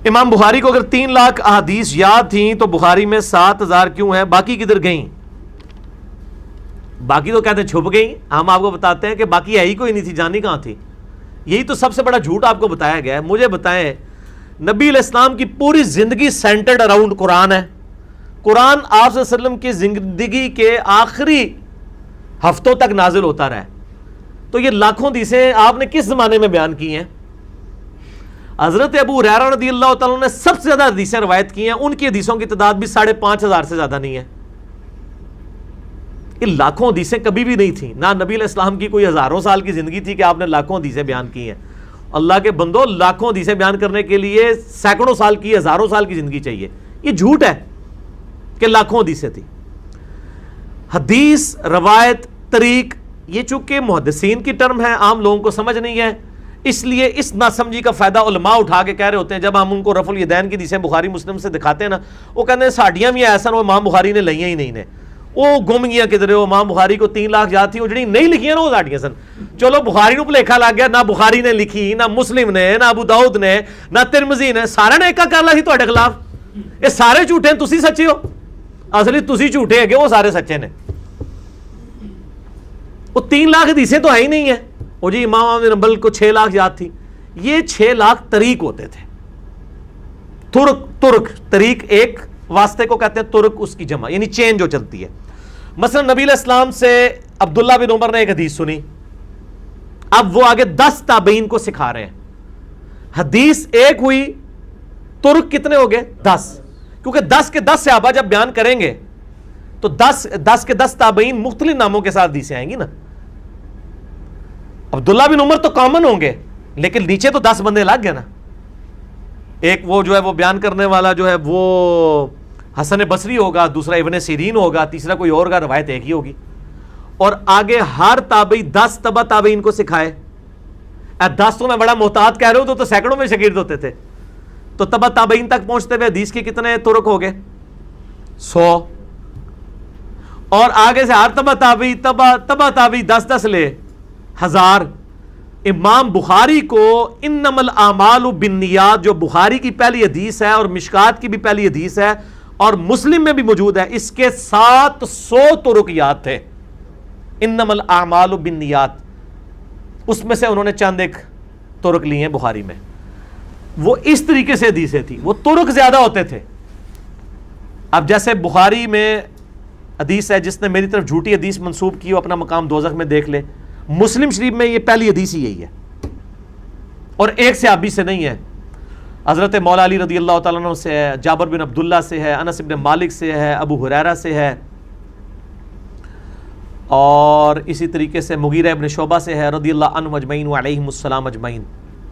امام بخاری کو اگر 3 لاکھ احادیث یاد تھیں تو بخاری میں 7,000 کیوں ہیں؟ باقی کدھر گئیں؟ باقی تو کہتے ہیں چھپ گئیں. ہم آپ کو بتاتے ہیں کہ باقی ہے ہی کوئی نہیں تھی، جانی کہاں تھی. یہی تو سب سے بڑا جھوٹ آپ کو بتایا گیا ہے. مجھے بتائیں، نبی علیہ السلام کی پوری زندگی سینٹرڈ اراؤنڈ قرآن ہے. قرآن آپ صلی اللہ علیہ وسلم کی زندگی کے آخری ہفتوں تک نازل ہوتا رہا ہے. تو یہ لاکھوں حدیثیں آپ نے کس زمانے میں بیان کی ہیں؟ حضرت ابو ہریرہ رضی اللہ تعالیٰ نے سب سے زیادہ حدیثیں روایت کی ہیں، ان کی حدیثوں کی تعداد بھی 5,500 سے زیادہ نہیں ہے. یہ لاکھوں حدیثیں کبھی بھی نہیں تھیں. نہ نبی علیہ السلام کی کوئی ہزاروں سال کی زندگی تھی کہ آپ نے لاکھوں حدیثیں بیان کی ہیں. اللہ کے بندو، لاکھوں حدیثیں بیان کرنے کے لیے سینکڑوں سال کی، ہزاروں سال کی زندگی چاہیے. یہ جھوٹ ہے کہ لاکھوں حدیثیں تھیں. حدیث، روایت، طریق، یہ چونکہ محدثین کی ٹرم ہے، عام لوگوں کو سمجھ نہیں ہے، اس لیے اس ناسمجھی کا فائدہ علماء اٹھا کے کہہ رہے ہوتے ہیں. جب ہم ان کو رفع الیدین کی حدیثیں بخاری مسلم سے دکھاتے ہیں نا، وہ کہتے ہیں ساڈیاں بھی ایسا وہ امام بخاری نے لئیاں ہی نہیں نے، وہ گم گیا کدھر. وہ امام بخاری کو 3 لاکھ یاد تھی، وہ جڑی نہیں لکھی ہیں نا وہ ساڈیاں سن. چلو بخاری نو بھلیکھا لگ گیا، نہ بخاری نے لکھی، نہ مسلم نے، نہ ابو داؤد نے، نہ ترمذی نے، سارے نے ایکا کر لا سی تہاڈے خلاف. یہ سارے جھوٹے ہیں، تسی سچے ہو. اصلی تسی جھوٹے ہیں کہ وہ سارے سچے نے. وہ 3 لاکھ حدیثیں تو ہے ہی نہیں ہیں. وہ جی امام احمد بن حنبل کو 6 لاکھ یاد تھی. یہ 6 لاکھ طریق ہوتے تھے. ترک طریق ایک واسطے کو کہتے ہیں، ترک اس کی جمع، یعنی چین جو چلتی ہے. مثلا نبی علیہ السلام سے عبداللہ بن عمر نے ایک حدیث سنی، اب وہ آگے 10 تابعین کو سکھا رہے ہیں. حدیث ایک ہوئی، ترک کتنے ہو گئے؟ 10. کیونکہ 10 کے 10 صحابہ جب بیان کریں گے تو 10 کے 10 تابعین مختلف ناموں کے ساتھ حدیثیں آئیں گی نا. عبداللہ بن عمر تو کامن ہوں گے، لیکن نیچے تو 10 بندے لگ گئے نا. ایک وہ جو ہے وہ بیان کرنے والا جو ہے وہ حسن بصری ہوگا، دوسرا ابن سیرین ہوگا، تیسرا کوئی اور ہوگا، روایت ایک ہی ہوگی. اور آگے ہر تابعی 10 تبع تابعین کو سکھائے. 10 تو میں بڑا محتاط کہہ رہا ہوں، تو سینکڑوں میں شاگرد ہوتے تھے. تو تبع تابعین تک پہنچتے ہوئے حدیث کے کتنے ترک ہو گئے؟ 100. اور آگے سے ہر تبع تابعی 10 لے 1000. امام بخاری کو انما الاعمال بالنیات جو بخاری کی پہلی حدیث ہے اور مشکات کی بھی پہلی حدیث ہے اور مسلم میں بھی موجود ہے، اس کے 700 ترک یاد تھے. انما الاعمال بالنیات، اس میں سے انہوں نے چند ایک ترک لیے ہیں بخاری میں. وہ اس طریقے سے حدیثیں تھیں، وہ ترک زیادہ ہوتے تھے. اب جیسے بخاری میں حدیث ہے، جس نے میری طرف جھوٹی حدیث منسوب کی وہ اپنا مقام دوزخ میں دیکھ لے. مسلم شریف میں یہ پہلی حدیث ہی یہی ہے، اور ایک صحابی سے نہیں ہے. حضرت مولا علی رضی اللہ تعالیٰ عنہ سے ہے، جابر بن عبداللہ سے ہے، انس بن مالک سے ہے، ابو ہریرہ سے ہے، اور اسی طریقے سے مغیرہ ابن شعبہ سے ہے رضی اللہ عنہ اجمعین وعلیہم السلام اجمعین.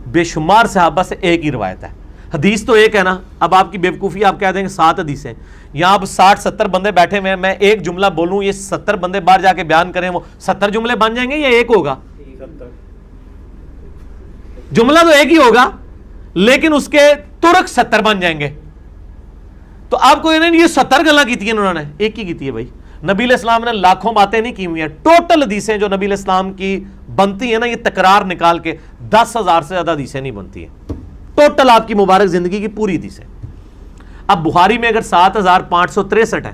بے شمار صحابہ سے ایک ہی روایت ہے. حدیث تو ایک ہے نا. اب آپ کی بیوقوفی، آپ کہہ دیں گے 7 حدیثیں. یہاں اب 60-70 بندے بیٹھے ہوئے ہیں، میں ایک جملہ بولوں، یہ 70 بندے باہر جا کے بیان کریں، وہ 70 جملے بن جائیں گے یا ایک ہوگا؟ جملہ تو ایک ہی ہوگا، لیکن اس کے ترک 70 بن جائیں گے. تو آپ کو یہ 70 گلاں کی تھی انہوں نے، ایک ہی کی ہے بھائی. نبی علیہ السلام نے لاکھوں باتیں نہیں کی ہوئی ہیں. ٹوٹل حدیثیں جو نبی علیہ السلام کی بنتی ہیں نا، یہ تکرار نکال کے 10,000 سے زیادہ حدیثیں نہیں بنتی ہیں. ٹوٹل آپ کی مبارک زندگی کی پوری حدیثیں. اب بخاری میں اگر 7,563 ہے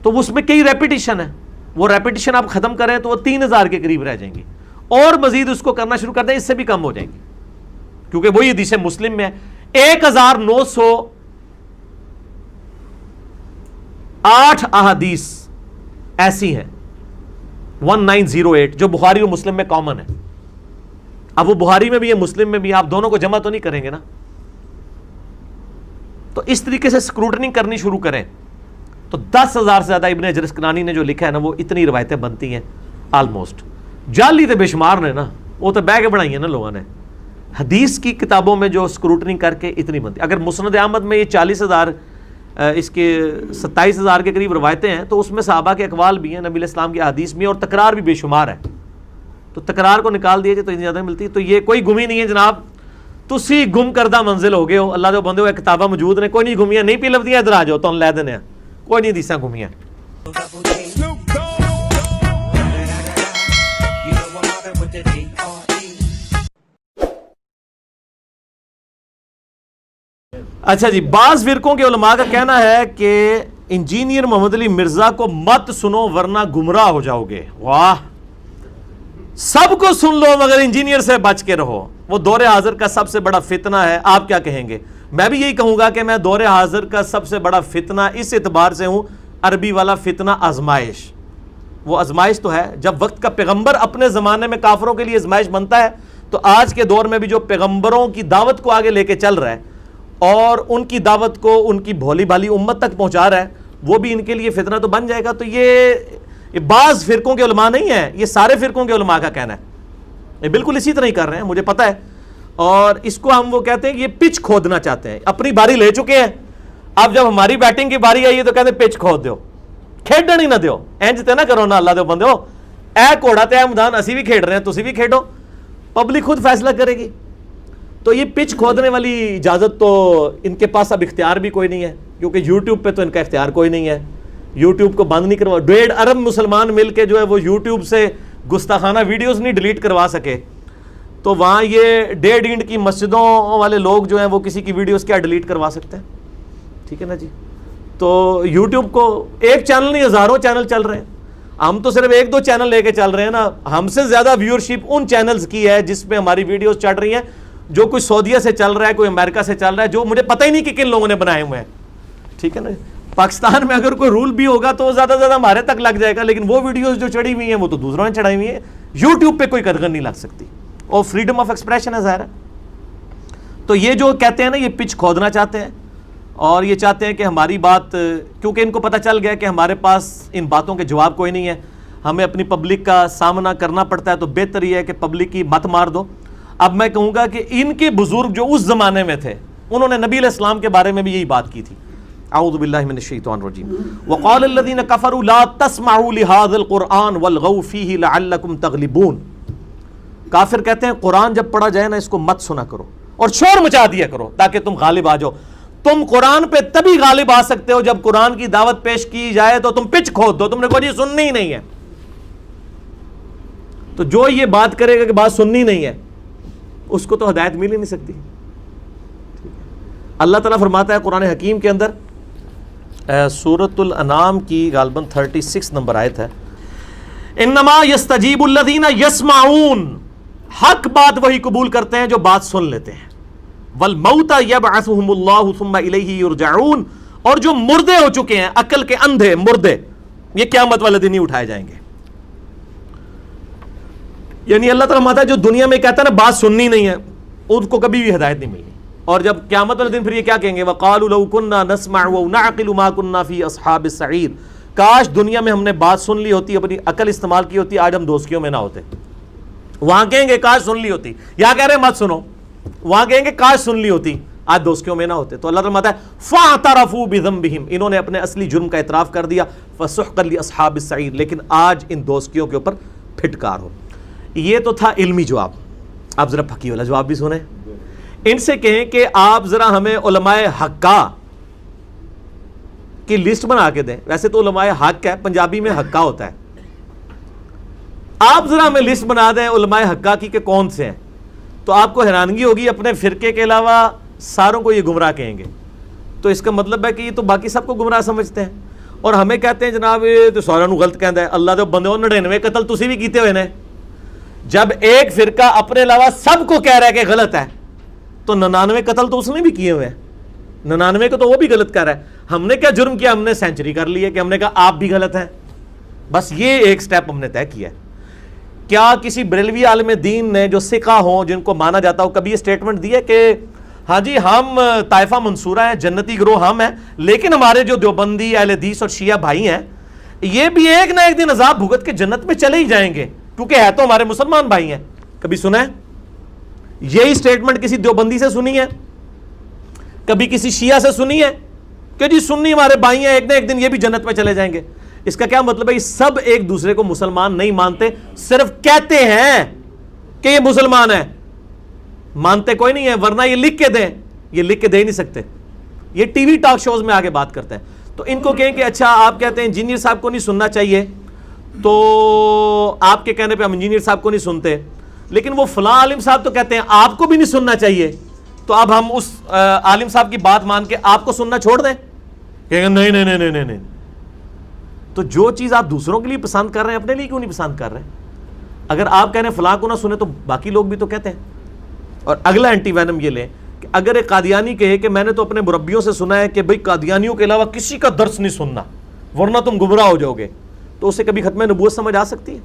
تو اس میں کئی ریپیٹیشن ہے. وہ ریپیٹیشن آپ ختم کریں تو وہ 3,000 کے قریب رہ جائیں گی، اور مزید اس کو کرنا شروع کر دیں اس سے بھی کم ہو جائیں گی، کیونکہ وہی حدیثیں مسلم میں 1,908 احادیث ایسی ہیں 1908 جو بخاری اور مسلم میں کامن ہے. اب وہ بخاری میں بھی ہے، مسلم میں بھی، آپ دونوں کو جمع تو نہیں کریں گے نا. تو اس طریقے سے سکروٹنی کرنی شروع کریں تو 10,000 سے زیادہ ابن حجر اسقلانی نے جو لکھا ہے نا، وہ اتنی روایتیں بنتی ہیں آلموسٹ. جعلی تو بے شمار نے نا، وہ تو بہ کے بنائی ہیں نا لوگوں نے. حدیث کی کتابوں میں جو سکروٹنی کر کے اتنی بنتی. اگر مسند احمد میں یہ 40,000 اس کے 27,000 کے قریب روایتیں ہیں، تو اس میں صحابہ کے اقوال بھی ہیں، نبی علیہ السلام کی احادیث بھی ہیں، اور تکرار بھی بے شمار ہے. تو تکرار کو نکال دیے تو اتنی زیادہ ملتی. تو یہ کوئی گمی نہیں ہے جناب، تسی گم کردہ منزل ہو گئے ہو. اللہ دے بندے ہو، کتاباں موجود نے، کوئی نہیں گمیاں نہیں پی لبدیاں، ادھر آ جاؤ تو لے دینے ہیں، کوئی نہیں حدیثاں گمیاں. اچھا جی، بعض فرقوں کے علماء کا کہنا ہے کہ انجینئر محمد علی مرزا کو مت سنو ورنہ گمراہ ہو جاؤ گے. واہ، سب کو سن لو مگر انجینئر سے بچ کے رہو. وہ دور حاضر کا سب سے بڑا فتنہ ہے. آپ کیا کہیں گے؟ میں بھی یہی کہوں گا کہ میں دور حاضر کا سب سے بڑا فتنہ اس اعتبار سے ہوں، عربی والا فتنہ آزمائش. وہ آزمائش تو ہے، جب وقت کا پیغمبر اپنے زمانے میں کافروں کے لیے آزمائش بنتا ہے، تو آج کے دور میں بھی جو پیغمبروں کی دعوت کو آگے لے کے چل رہا ہے اور ان کی دعوت کو ان کی بھولی بھالی امت تک پہنچا رہا ہے، وہ بھی ان کے لیے فتنہ تو بن جائے گا. تو یہ بعض فرقوں کے علماء نہیں ہیں، یہ سارے فرقوں کے علماء کا کہنا ہے. یہ بالکل اسی طرح ہی کر رہے ہیں، مجھے پتہ ہے. اور اس کو ہم وہ کہتے ہیں کہ یہ پچ کھودنا چاہتے ہیں. اپنی باری لے چکے ہیں، اب جب ہماری بیٹنگ کی باری آئی ہے تو کہتے ہیں پچ کھود دیو، کھیڈن ہی نہ دیو. اینج تے نہ کرو نا اللہ دے بندے ہو، اے کوڑا تے اے میدان اسی بھی کھیڈ رہے ہیں، تسی بھی کھیڈو، پبلک خود فیصلہ کرے گی. تو یہ پچ کھودنے والی اجازت تو ان کے پاس اب اختیار بھی کوئی نہیں ہے، کیونکہ یوٹیوب پہ تو ان کا اختیار کوئی نہیں ہے. یوٹیوب کو بند نہیں کروا، 1.5 ارب مسلمان مل کے جو ہے وہ یوٹیوب سے گستاخانہ ویڈیوز نہیں ڈیلیٹ کروا سکے. تو وہاں یہ 1.5 اینٹ کی مسجدوں والے لوگ جو ہیں وہ کسی کی ویڈیوز کیا ڈیلیٹ کروا سکتے ہیں؟ ٹھیک ہے نا جی. تو یوٹیوب کو ایک چینل نہیں، ہزاروں چینل چل رہے ہیں. ہم تو صرف 1-2 چینل لے کے چل رہے ہیں نا. ہم سے زیادہ ویورشپ ان چینلز کی ہے جس پہ ہماری ویڈیوز چڑھ رہی ہیں، جو کوئی سعودیہ سے چل رہا ہے، کوئی امریکہ سے چل رہا ہے، جو مجھے پتہ ہی نہیں کہ کن لوگوں نے بنائے ہوئے ہیں. ٹھیک ہے نا. پاکستان میں اگر کوئی رول بھی ہوگا تو زیادہ سے زیادہ ہمارے تک لگ جائے گا، لیکن وہ ویڈیوز جو چڑھی ہوئی ہیں وہ تو دوسروں نے چڑھائی ہوئی ہیں. یوٹیوب پہ کوئی قدغن نہیں لگ سکتی، اور فریڈم آف ایکسپریشن ہے ظاہر ہے. تو یہ جو کہتے ہیں نا، یہ پچ کھودنا چاہتے ہیں، اور یہ چاہتے ہیں کہ ہماری بات، کیونکہ ان کو پتہ چل گیا کہ ہمارے پاس ان باتوں کے جواب کوئی نہیں ہے، ہمیں اپنی پبلک کا سامنا کرنا پڑتا ہے، تو بہتر یہ ہے کہ پبلک کی مت مار دو. اب میں کہوں گا کہ ان کے بزرگ جو اس زمانے میں تھے، انہوں نے نبی علیہ السلام کے بارے میں بھی یہی بات کی تھی. اعوذ باللہ من الشیطان الرجیم. وقال الذین کفروا لا تسمعوا لهذا القرآن والغوا فیہ لعلکم تغلبون. کافر کہتے ہیں قرآن جب پڑھا جائے نا اس کو مت سنا کرو اور شور مچا دیا کرو تاکہ تم غالب آ جاؤ. تم قرآن پہ تبھی غالب آ سکتے ہو جب قرآن کی دعوت پیش کی جائے تو تم پچ کھود دو. تم نے کہا جی سننی ہی نہیں ہے، تو جو یہ بات کرے گا کہ بات سننی نہیں ہے اس کو تو ہدایت مل ہی نہیں سکتی. اللہ تعالیٰ فرماتا ہے قرآن حکیم کے اندر، سورۃ الانعام کی غالباً 36 نمبر آیت ہے، انما یستجیب الذین یسمعون، حق بات وہی قبول کرتے ہیں جو بات سن لیتے ہیں. والموتى یبعثهم اللہ ثم الیہ یرجعون، اور جو مردے ہو چکے ہیں، عقل کے اندھے مردے، یہ قیامت والے دن ہی اٹھائے جائیں گے. یعنی اللہ تعالیٰ ماتا جو دنیا میں کہتا ہے نا بات سننی نہیں ہے، ان کو کبھی بھی ہدایت نہیں ملنی. اور جب قیامت والے دن پھر یہ کیا کہیں گے؟ وَقَالُوا لَوْ كُنَّا نَسْمَعُ وَنَعْقِلُ مَا كُنَّا فِي أَصْحَابِ السَّعِيرِ. کاش دنیا میں ہم نے بات سن لی ہوتی، اپنی عقل استعمال کی ہوتی، آج ہم دوستیوں میں نہ ہوتے. وہاں کہیں گے کاش سن لی ہوتی، یہاں کہہ رہے ہیں مت سنو، وہاں کہیں گے کاش سن لی ہوتی، آج دوستیوں میں نہ ہوتے. تو اللہ تعالیٰ ماتا ہے فَاعْتَرَفُوا بِذَنبِهِمْ، انہوں نے اپنے اصلی جرم کا اعتراف کر دیا. فَسُحْقًا لِأَصْحَابِ السَّعِيرِ، لیکن آج ان دوستیوں کے اوپر پھٹکار ہو. یہ تو تھا علمی جواب. آپ ذرا پھکی والا جواب بھی سنیں. ان سے کہیں کہ آپ ذرا ہمیں علماء حقہ کی لسٹ بنا کے دیں. ویسے تو علماء حق ہے، پنجابی میں حقہ ہوتا ہے. آپ ذرا ہمیں لسٹ بنا دیں علماء حقہ کی کہ کون سے ہیں. تو آپ کو حیرانگی ہوگی، اپنے فرقے کے علاوہ ساروں کو یہ گمراہ کہیں گے. تو اس کا مطلب ہے کہ یہ تو باقی سب کو گمراہ سمجھتے ہیں، اور ہمیں کہتے ہیں جناب یہ تو ساروں غلط کہندا ہے. اللہ دے بندے 99 قتل تسی بھی کیتے ہوئے نے. جب ایک فرقہ اپنے علاوہ سب کو کہہ رہا ہے کہ غلط ہے، تو 99 قتل تو اس نے بھی کیے ہوئے ہیں. 99 کو تو وہ بھی غلط کر رہا ہے. ہم نے کیا جرم کیا؟ ہم نے سینچری کر لی ہے کہ ہم نے کہا آپ بھی غلط ہیں. بس یہ ایک سٹیپ ہم نے طے کیا ہے. کیا کسی بریلوی عالم دین نے جو سکھا ہوں، جن کو مانا جاتا ہو، کبھی یہ سٹیٹمنٹ دی ہے کہ ہاں جی ہم طائفہ منصورہ ہیں، جنتی گروہ ہم ہیں، لیکن ہمارے جو دیوبندی اہل حدیث اور شیعہ بھائی ہیں یہ بھی ایک نہ ایک دن عذاب بھگت کے جنت میں چلے ہی جائیں گے کیونکہ ہے تو ہمارے مسلمان بھائی ہیں؟ کبھی سنا ہے یہی سٹیٹمنٹ؟ کسی دیوبندی سے سنی ہے؟ کبھی کسی شیعہ سے سنی ہے کہ جی سنی ہمارے بھائی ہیں، ایک نہ ایک دن یہ بھی جنت میں چلے جائیں گے؟ اس کا کیا مطلب ہے؟ یہ سب ایک دوسرے کو مسلمان نہیں مانتے، صرف کہتے ہیں کہ یہ مسلمان ہے، مانتے کوئی نہیں ہے. ورنہ یہ لکھ کے دیں، یہ لکھ کے دے ہی نہیں سکتے. یہ ٹی وی ٹاک شوز میں آگے بات کرتے ہیں. تو ان کو کہیں کہ اچھا آپ کہتے ہیں انجینئر صاحب کو نہیں سننا چاہیے، تو آپ کے کہنے پہ ہم انجینئر صاحب کو نہیں سنتے، لیکن وہ فلاں عالم صاحب تو کہتے ہیں آپ کو بھی نہیں سننا چاہیے. تو اب ہم اس عالم صاحب کی بات مان کے آپ کو سننا چھوڑ دیں کہ نہیں نہیں نہیں نہیں نہیں. تو جو چیز آپ دوسروں کے لیے پسند کر رہے ہیں اپنے لیے کیوں نہیں پسند کر رہے ہیں؟ اگر آپ کہہ رہے ہیں فلاں کو نہ سنیں تو باقی لوگ بھی تو کہتے ہیں. اور اگلا اینٹی وینم یہ لیں کہ اگر ایک قادیانی کہے کہ میں نے تو اپنے مربیوں سے سنا ہے کہ بھئی قادیانیوں کے علاوہ کسی کا درس نہیں سننا ورنہ تم گمراہ ہو جاؤ گے, تو اسے کبھی ختم نبوت سمجھ آ سکتی ہے؟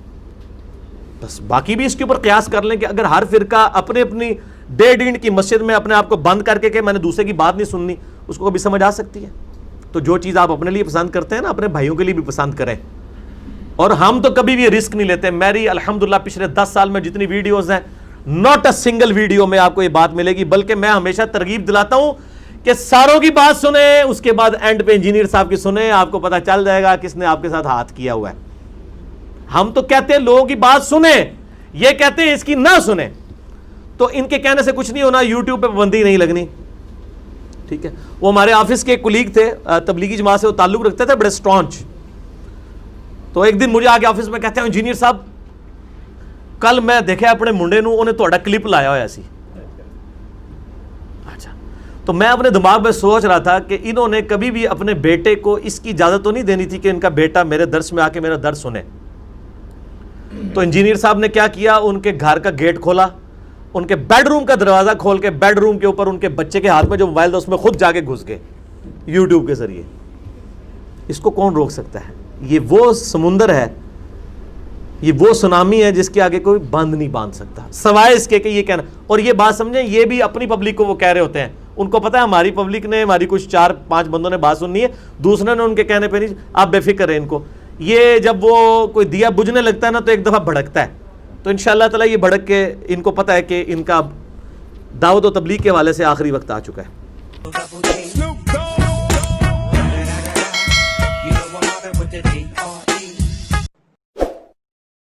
بس باقی بھی اس کے اوپر قیاس کر لیں کہ اگر ہر فرقہ اپنے اپنی ڈیڑھ اینٹ کی مسجد میں اپنے آپ کو بند کر کے کہ میں نے دوسرے کی بات نہیں سننی, اس کو کبھی سمجھ آ سکتی ہے؟ تو جو چیز آپ اپنے لیے پسند کرتے ہیں نا اپنے بھائیوں کے لیے بھی پسند کریں. اور ہم تو کبھی بھی رسک نہیں لیتے. میری الحمدللہ پچھلے 10 سال میں جتنی ویڈیوز ہیں ناٹ اے سنگل ویڈیو میں آپ کو یہ بات ملے گی, بلکہ میں ہمیشہ ترغیب دلاتا ہوں کہ ساروں کی بات سنیں, اس کے بعد اینڈ پہ انجینئر صاحب کی سنیں, آپ کو پتہ چل جائے گا کس نے آپ کے ساتھ ہاتھ کیا ہوا ہے. ہم تو کہتے ہیں لوگوں کی بات سنیں, یہ کہتے ہیں اس کی نہ سنیں. تو ان کے کہنے سے کچھ نہیں ہونا, یوٹیوب پہ پابندی نہیں لگنی. ٹھیک ہے, وہ ہمارے آفس کے ایک کولیگ تھے, تبلیغی جماعت سے وہ تعلق رکھتے تھے, بڑے اسٹرانچ. تو ایک دن مجھے آگے آفس میں کہتے ہیں انجینئر صاحب کل میں دیکھا اپنے منڈے نو انہیں تھوڑا کلپ لایا ہوا سی. اچھا, تو میں اپنے دماغ میں سوچ رہا تھا کہ انہوں نے کبھی بھی اپنے بیٹے کو اس کی اجازت تو نہیں دینی تھی کہ ان کا بیٹا میرے درس میں آ کے میرا درس سنے. تو انجینئر صاحب نے کیا کیا, ان کے گھر کا گیٹ کھولا, ان کے بیڈ روم کا دروازہ کھول کے بیڈ روم کے اوپر ان کے بچے کے ہاتھ میں جو موبائل تھا اس میں خود جا کے گھس گئے یوٹیوب کے ذریعے. اس کو کون روک سکتا ہے؟ یہ وہ سمندر ہے, یہ وہ سونامی ہے جس کے آگے کوئی بند نہیں باندھ سکتا سوائے اس کے کہ یہ کہنا. اور یہ بات سمجھیں, یہ بھی اپنی پبلک کو وہ کہہ رہے ہوتے ہیں, ان کو پتا ہے ہماری پبلک نے, ہماری کچھ 4-5 بندوں نے بات سننی ہے, دوسرے نے ان کے کہنے پہ نہیں. آپ بے فکر ہیں ان کو, یہ جب وہ کوئی دیا بجھنے لگتا ہے نا تو ایک دفعہ بھڑکتا ہے. تو انشاءاللہ تعالی یہ بھڑک کے ان کو پتا ہے کہ ان کا دعوت و تبلیغ کے حوالے سے آخری وقت آ چکا ہے.